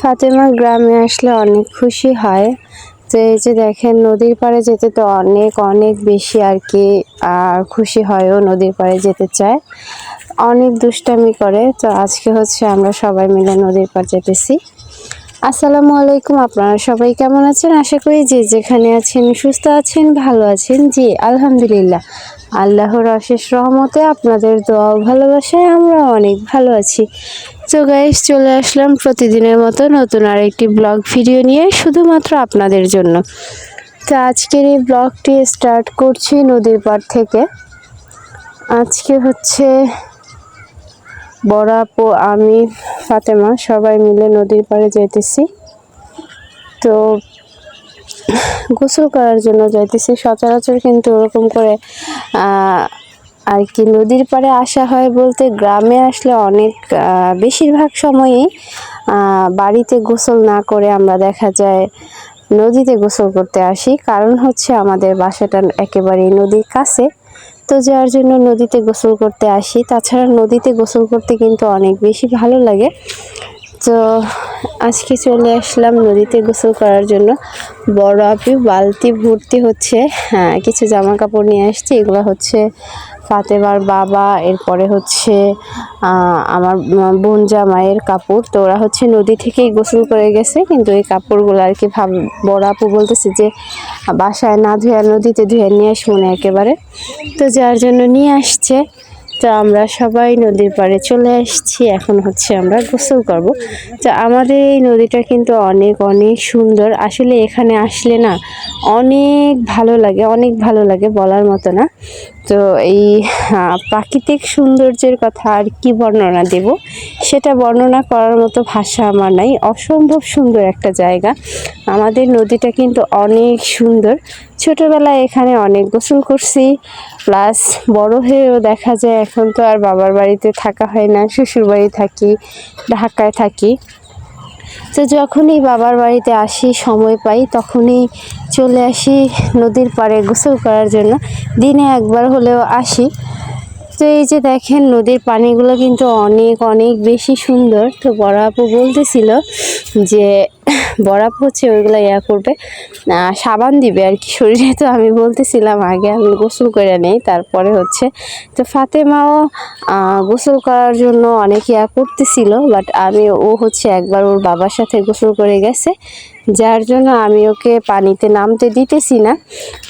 ফাতেমা গ্রামে আসলে অনেক খুশি হয়। তো এই যে দেখেন নদীর পাড়ে যেতে তো অনেক অনেক বেশি আর কি খুশি হয়, ও নদীর পাড়ে যেতে চায়, অনেক দুষ্টামি করে। তো আজকে হচ্ছে আমরা সবাই মিলে নদীর পাড় যেতেছি। আসসালামু আলাইকুম, আপনারা সবাই কেমন আছেন? আশা করি যে যেখানে আছেন সুস্থ আছেন, ভালো আছেন। জি আলহামদুলিল্লাহ, আল্লাহর অশেষ রহমতে আপনাদের দোয়া ও ভালোবাসায় আমরা অনেক ভালো আছি। তো গাইস, চলে আসলাম প্রতিদিনের মতো নতুন আরেকটি ব্লগ ভিডিও নিয়ে, শুধুমাত্র আপনাদের জন্য। তো আজকের এই ব্লগটি স্টার্ট করছি নদীর পাড় থেকে। আজকে হচ্ছে বড় আপু, আমি, ফাতেমা সবাই মিলে নদীর পাড়ে যাইতেছি। তো গোসল করার জন্য যাইতেছি। সচরাচর কিন্তু ওরকম করে আর কি নদীর পাড়ে আসা হয় বলতে, গ্রামে আসলে অনেক বেশিরভাগ সময়ই বাড়িতে গোসল না করে আমরা দেখা যায় নদীতে গোসল করতে আসি। কারণ হচ্ছে আমাদের বাসাটা একেবারেই নদীর কাছে, তো যার জন্য নদীতে গোসল করতে আসি। তাছাড়া নদীতে গোসল করতে কিন্তু অনেক বেশি ভালো লাগে। তো আজকে চলে আসলাম নদীতে গোসল করার জন্য। বড় আপু বালতি ভর্তি হচ্ছে কিছু জামা কাপড় নিয়ে আসছে। এগুলো হচ্ছে ফাতেমার বাবা, এরপরে হচ্ছে আমার বোন জামাইয়ের কাপড়। তো ওরা হচ্ছে নদী থেকেই গোসল করে গেছে, কিন্তু এই কাপড়গুলো আর কি বড় আপু বলতেছে যে বাসায় না ধুয়ে নদীতে ধুয়ে নিয়ে আসবো না একেবারে, তো যার জন্য নিয়ে আসছে। তো আমরা সবাই নদীর পাড়ে চলে আসছি, এখন হচ্ছে আমরা গোসল করব। তো আমাদের এই নদীটা কিন্তু অনেক অনেক সুন্দর। আসলে এখানে আসলে না অনেক ভালো লাগে, অনেক ভালো লাগে, বলার মতো না। তো এই প্রাকৃতিক সৌন্দর্যের কথা আর কি বর্ণনা দেব, সেটা বর্ণনা করার মতো ভাষা আমার নাই। অসম্ভব সুন্দর একটা জায়গা। আমাদের নদীটা কিন্তু অনেক সুন্দর। ছোটবেলায় এখানে অনেক গোসল করছি, প্লাস বড় হয়েও দেখা যায় এখন তো আর বাবার বাড়িতে থাকা হয় না, শ্বশুর বাড়ি থাকি, ঢাকায় থাকি। তো যখনই বাবার বাড়িতে আসি, সময় পাই, তখনই চলে আসি নদীর পাড়ে গোসল করার জন্য। দিনে একবার হলেও আসি। তো এই যে দেখেন নদীর পানিগুলো কিন্তু অনেক অনেক বেশি সুন্দর। তো বড় আপু বলতেছিল যে বড় আপু হচ্ছে ওইগুলো করবে, সাবান দিবে আর কি শরীরে। তো আমি বলতেছিলাম আগে আমি গোসল করে নেই, তারপরে হচ্ছে। তো ফাতেমাও গোসল করার জন্য অনেক করতেছিল, বাট ও হচ্ছে একবার ওর বাবার সাথে গোসল করে গেছে, যার জন্য আমি ওকে পানিতে নামতে দিতেছি না।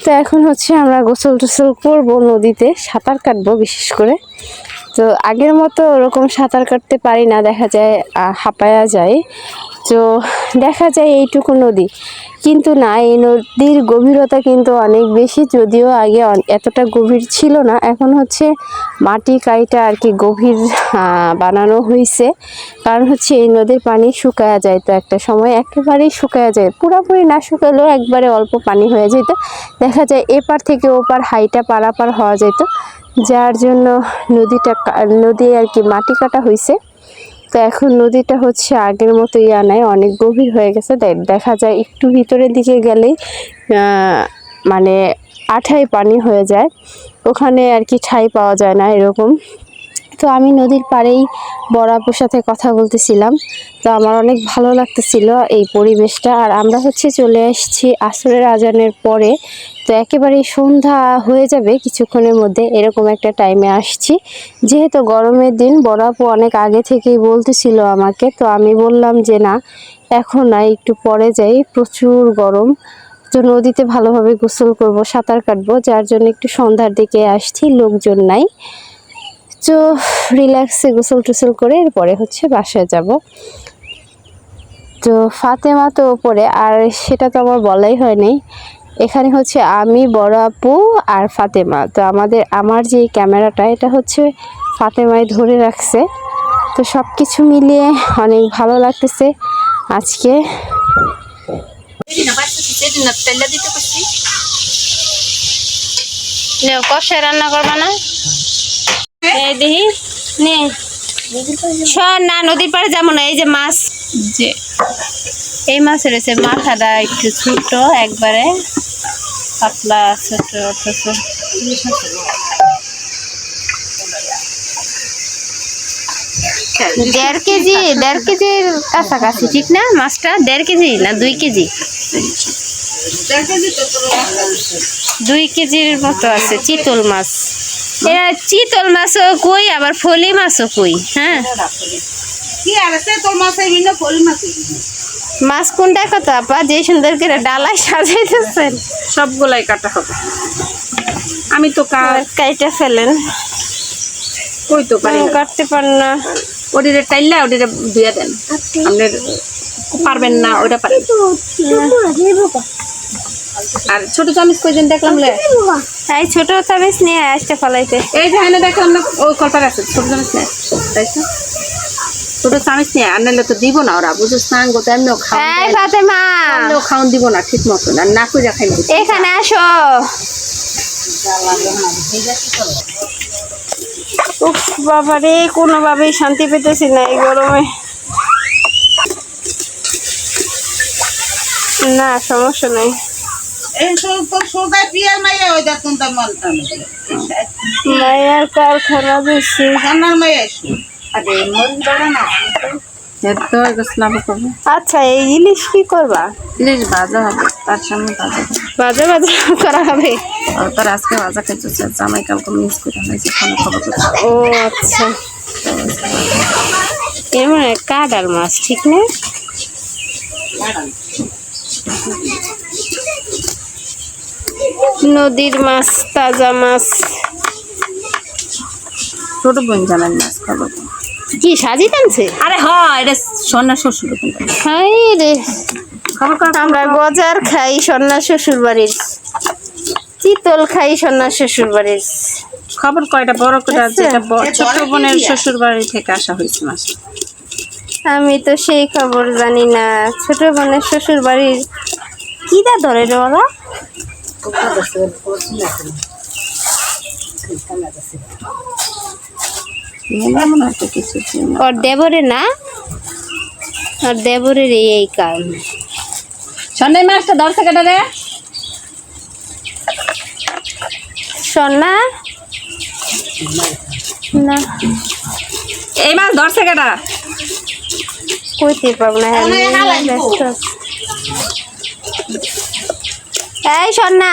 তো এখন হচ্ছে আমরা গোসল টোসল করবো, নদীতে সাঁতার কাটবো বিশেষ করে। তো আগের মতো ওরকম সাঁতার কাটতে পারি না, দেখা যায় হাঁপায়া যায়। তো দেখা যায় এইটুকু নদী, কিন্তু না, এই নদীর গভীরতা কিন্তু অনেক বেশি। যদিও আগে এতটা গভীর ছিল না, এখন হচ্ছে মাটি কাইটা আর কি গভীর বানানো হয়েছে। কারণ হচ্ছে এই নদীর পানি শুকায়া যায়, তো একটা সময় একেবারেই শুকায়া যায়, পুরোপুরি না শুকালেও একবারে অল্প পানি হয়ে যেত। দেখা যায় এপার থেকে ওপার হাইটা পারাপার হওয়া যেত, যার জন্য নদী আর কি মাটি কাটা হয়েছে। তো এখন নদীটা হচ্ছে আগের মতো নাই, অনেক গভীর হয়ে গেছে। দেখা যায় একটু ভিতরের দিকে গেলেই মানে আঠাই পানি হয়ে যায়, ওখানে আর কি ঠাঁই পাওয়া যায় না এরকম। তো আমি নদীর পাড়েই বড় আপুর সাথে কথা বলতেছিলাম। তো আমার অনেক ভালো লাগতেছিল এই পরিবেশটা। আর আমরা হচ্ছে চলে এসেছি আসরের আজানের পরে, তো একেবারেই সন্ধ্যা হয়ে যাবে কিছুক্ষণের মধ্যে, এরকম একটা টাইমে আসছি। যেহেতু গরমের দিন, বড় আপু অনেক আগে থেকেই বলতেছিল আমাকে, তো আমি বললাম যে না, এখন না, একটু পরে যাই, প্রচুর গরম। তো নদীতে ভালোভাবে গোসল করব, সাঁতার কাটবো, যার জন্য একটু সন্ধ্যার দিকে আসছি, লোকজন নাই। তো রিল্যাক্সে গোসল টোসল করে এরপরে হচ্ছে বাসায় যাব। তো ফাতেমা তো ওপরে, আর সেটা তো আমার বলাই হয়নি। এখানে হচ্ছে আমি, বড় আপু আর ফাতেমা। তো আমার যে ক্যামেরাটা, এটা হচ্ছে ফাতেমায় ধরে রাখছে। তো সব কিছু মিলিয়ে অনেক ভালো লাগতেছে আজকে। কষায় রান্না করবা না? দেখি নে শোন না, নদীর পাড়ে যাবো না। এই যে মাছ, যে এই মাছ রয়েছে, মাথাটা একটু ছোট, একবারে পাতলা ছোট, অথচ দেড় কেজির কাছাকাছি ঠিক না? মাছটা 1.5 কেজি না 2 কেজি? 2 কেজির মতো আছে চিতল মাছ। এরা চিতল মাছও কই আবার ফলি মাছও কই। হ্যাঁ, মাছ কোনটা কত আপা যে সুন্দর করে ডালায় সাজাইতেছেন? সবগুলাই কাটা হবে। আমি তো কাইটা ফেলেন। কই তো পারি কাটতে পারেন না। ওদিকে টাইলা ওদিকে ধুয়ে দেন। আপনার পারবেন না ওটা পারেন। আর ছোট চামচ কইজন দেখলাম লে এই ছোট চামচ নিয়ে আসতে ফলাইতে। এই যে এনে দেখলাম না ওই কলপার আছে ছোট চামচ নিয়ে তাইছো ছোট চামচ নিয়ে আনলে তো দিব না ওরা বুঝছ না গোটা এমনিও খাওয়া এই ফাতেমা এমনিও খাওন দিব না ঠিক মতো না না কইরা খাইলে এখানে আসো। উফ বাবা রে কোনোভাবেই শান্তি পেতেছি না এই গরমে। না সমস্যা নাই। মায়ের কারখানা দিচ্ছি। আচ্ছা এই ইলিশ কি করবা? ইলিশ ভাজা হবে তার সামনে ভাজা ভাজা ভাজা করা হবে। তার আজকে ভাজা খাইতে জামাই কালকে মিস করে হয়েছে ফোনে খবর করছে। ও আচ্ছা এমন কাঁটার মাছ ঠিক না? নদীর মাছ তাজা মাছ। ছোট বোন জানান মাছ খাবো কি সাজি টানছে? আরে হয় এটা সন্না শ্বশুর হাই রে আমরা গজার খাই সন্না শ্বশুর বাড়ির, চিতল খাই সন্না শ্বশুর বাড়ির। খবর কয়টা বড় করে যেটা ছোট বোনের শ্বশুর বাড়ি থেকে আসা হয়েছে মাছ। আমি তো সেই খবর জানি না। ছোট বোনের শ্বশুর বাড়ির কিটা ধরে রে ওরা? ওর দেবরে না, ওর দেবরের এই কারণ। সন্ধ্যায় মাছটা ধরছে কেটে রে সন্না না এই মাছ ধরছে কেটা কইতে পাব না। এই সন্না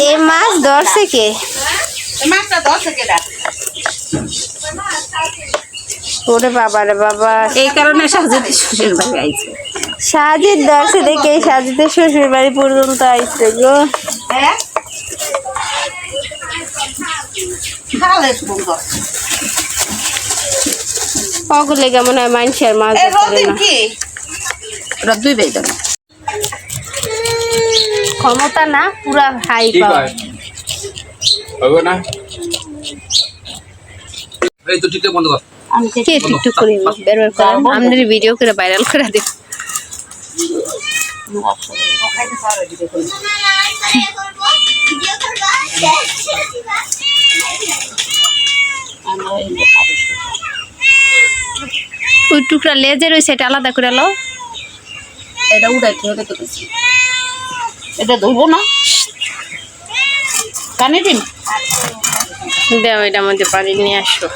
এই মাছ ধরছে কে? ওরে বাবা রে বাবা এই কারণে সাজিদ শ্বশুর বাড়ি আইছে। সাজিদ ধরছে দেখে সাজিদের শ্বশুর বাড়ি পর্যন্ত আইছে গো। ওগুলো কেমন হয় মানুষের মাছ ধরে না। ওরা দুই ভাই ধরে ক্ষমতা না পুরা হাই পাওয়ার। হবে না এই তো টিকটক বন্ধ কর। আমি কে টিকটক করি বের বের করে আমাদের ভিডিও করে ভাইরাল করে দেব। ওই টুকরা লেজে রয়েছে এটা আলাদা করে লো। এটা উড়াই খেয়ে তো বেশি এটা ধরবো না কানে দিন দেও এটার মধ্যে পানি নিয়ে আসো।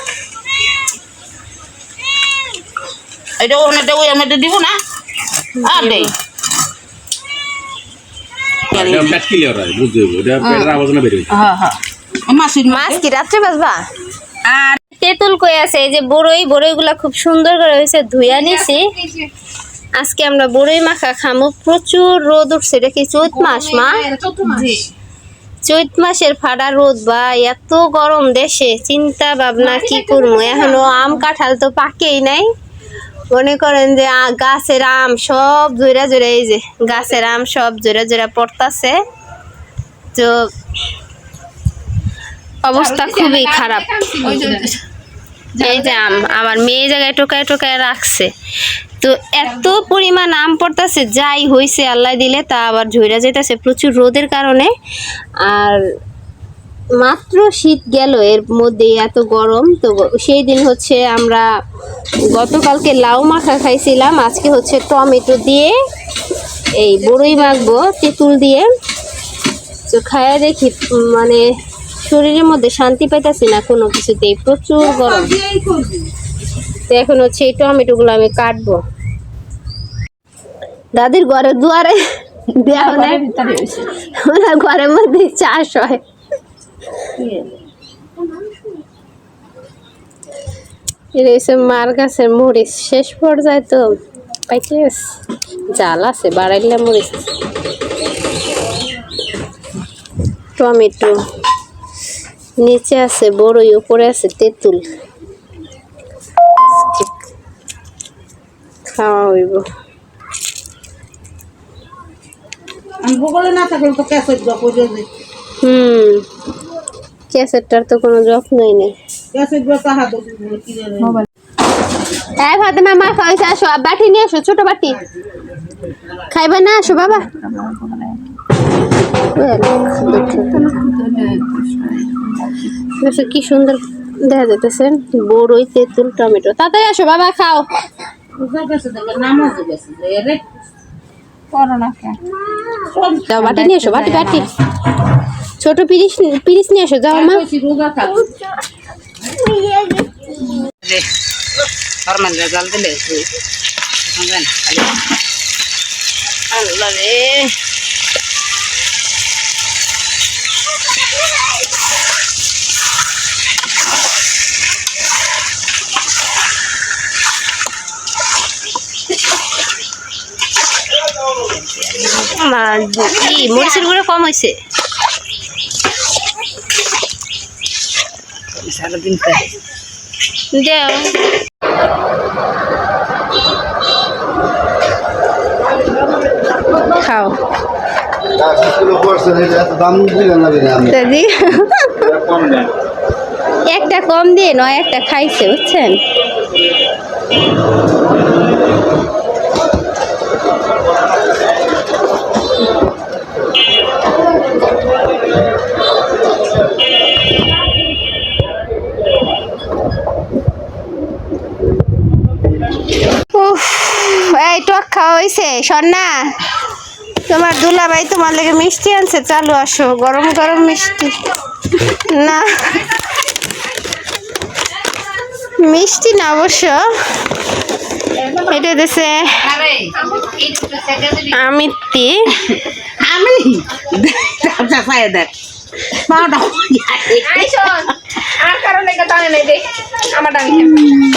এটা ওনাটা ওই আমাদের দিব না আর দেই এটা পেট ক্লিয়ার হয় বুঝতে হবে এটা পেটের আওয়াজ না বের হয়। হ্যাঁ হ্যাঁ মাছ কি রাত্রে বাজবা? আর তেঁতুল কই আছে? এই যে বড়ইগুলা খুব সুন্দর করে হয়েছে ধুইয়া নিছি। আজকে আমরা বড়ই মাখা খামু। প্রচুর রোদ উঠছে। এটা কি চৈত মাস মা? চৈত মাসের ফাড়া রোদ বা এত গরম দেশে চিন্তা ভাবনা কি করবো। এখনো আম কাঁঠাল তো পাকেই নাই। মনে করেন যে গাছের আম সব জোড়া জোড়া, এই যে গাছের আম সব জোড়া জোড়া পড়তাছে। তো অবস্থা খুবই খারাপ। এই যে আম আমার মেয়ে জায়গায় টোকায় টোকায় রাখছে। তো এত পরিমাণ আম পড়তেছে যাই হয়েছে আল্লাহ দিলে তা আবার ঝইরা যেতেছে প্রচুর রোদের কারণে। আর মাত্র শীত গেল এর মধ্যে এত গরম। তো সেই দিন হচ্ছে আমরা গতকালকে লাউ মাখা খাইছিলাম। আজকে হচ্ছে টমেটো দিয়ে এই বড়ই মাখবো তেঁতুল দিয়ে। তো খায়া দেখি মানে শরীরের মধ্যে শান্তি পাইতেছি না কোনো কিছুতেই, প্রচুর গরম। তো এখন হচ্ছে এই টমেটোগুলো আমি কাটবো। দাদির ঘরের দুয়ারে দেওয়া নেই, ওনার ঘরের মধ্যে চাষ হয়। এটা হচ্ছে মার গাছের মরিচ, শেষ পর্যায়ে তো পাইতে গেছে, জাল আছে বাড়াইলে মরিচ। টমেটো নিচে আছে বড়ই, উপরে আছে তেঁতুল, খাওয়া হইব। ক্যাসেটটার তো কোনো যত্নই নেই। হ্যাঁ ফাতেমা, মা খাওয়াইছে, আসো বাটি নিয়ে আসো, ছোট বাটি খাইবে না, আসো বাবা। কি সুন্দর দেখা যাইতেছে, বড়ই তেঁতুল টমেটো। তাড়াতাড়ি আসো বাবা, খাও। যাও বাটি নিয়ে এসো, বাটি বাটি ছোট পিরিস পিরিস নিয়ে এসো, যাও মা। কি মরিচের গুঁড়ো কম হয়েছে, দেও। খাও দাদি, একটা কম দিয়ে নয়, একটা খাইছে বুঝছেন। এই টক খাওয়া হয়েছে সন্না, তোমার দুলাভাই তোমার লেগে মিষ্টি আনছে, চালু আসো, গরম গরম মিষ্টি। না মিষ্টি না অবশ্য, এটা দেশে আমিত্তি।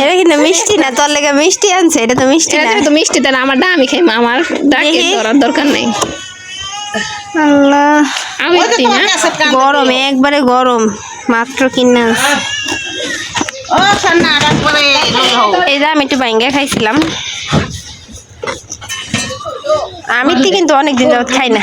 এটা কিন্তু মিষ্টি না, তোর লেগে মিষ্টি আনছে, এটা তো মিষ্টি না। তো মিষ্টি দেন, আমার আমি খাই, আমার ডাকে ধরার দরকার নেই। আল্লাহ, আমি গরম একবারে গরম, মাত্র কিনা। এই যে আমি একটু বাইঙ্গা খাইছিলাম, আমি তো কিন্তু অনেকদিন যাবত খাই না।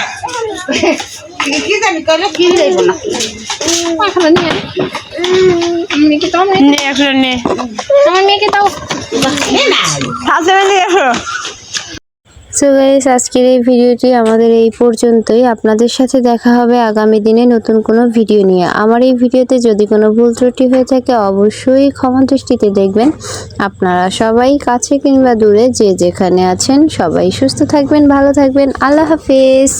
সো গাইস, আজকের এই ভিডিওটি আমাদের এই পর্যন্তই। আপনাদের সাথে দেখা হবে আগামী দিনে নতুন কোনো ভিডিও নিয়ে। আমার এই ভিডিওতে যদি কোনো ভুল ত্রুটি হয়ে থাকে অবশ্যই ক্ষমা দৃষ্টিতে দেখবেন। আপনারা সবাই কাছে কিংবা দূরে যে যেখানে আছেন সবাই সুস্থ থাকবেন, ভালো থাকবেন। আল্লাহ হাফেজ।